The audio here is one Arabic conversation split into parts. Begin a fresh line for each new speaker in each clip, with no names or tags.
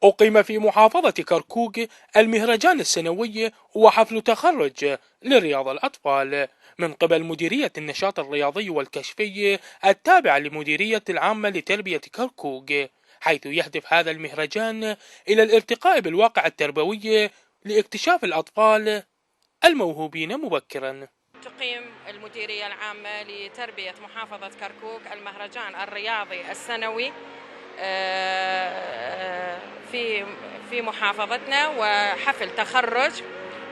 أقيم في محافظة كركوك المهرجان السنوي وحفل تخرج لرياض الأطفال من قبل مديرية النشاط الرياضي والكشفي التابعة لمديرية العامة لتربية كركوك، حيث يهدف هذا المهرجان إلى الارتقاء بالواقع التربوي لاكتشاف الأطفال الموهوبين مبكرا.
تقيم المديرية العامة لتربية محافظة كركوك المهرجان الرياضي السنوي في محافظتنا، وحفل تخرج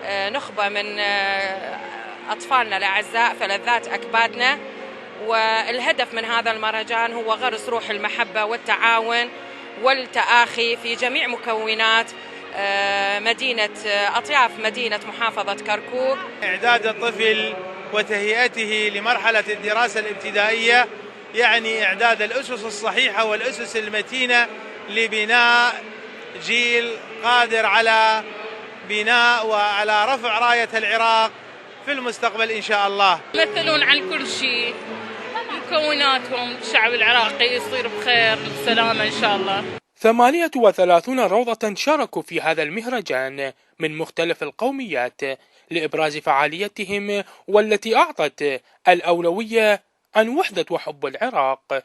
نخبة من أطفالنا الأعزاء فلذات أكبادنا. والهدف من هذا المهرجان هو غرس روح المحبة والتعاون والتآخي في جميع مكونات أطياف مدينة محافظة كركوك.
إعداد الطفل وتهيئته لمرحلة الدراسة الابتدائية يعني إعداد الأسس الصحيحة والأسس المتينة لبناء جيل قادر على بناء وعلى رفع راية العراق في المستقبل إن شاء الله.
يمثلون عن كل شيء، مكوناتهم الشعب العراقي يصير بخير بسلامة إن شاء الله.
38 روضة شاركوا في هذا المهرجان من مختلف القوميات لإبراز فعاليتهم، والتي أعطت الأولوية عن وحدة وحب العراق.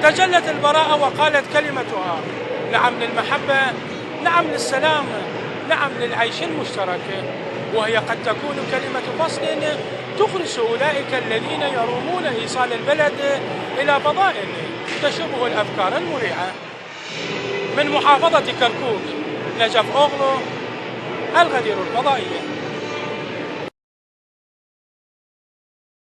تجلت البراءة وقالت كلمتها: نعم للمحبة، نعم للسلام، نعم للعيش المشترك. وهي قد تكون كلمة فصل تخرس أولئك الذين يرومون إيصال البلد إلى فضاء تشوبه الأفكار المريعة. من محافظة كركوك، نجف أوغلو، الغدير الفضائية.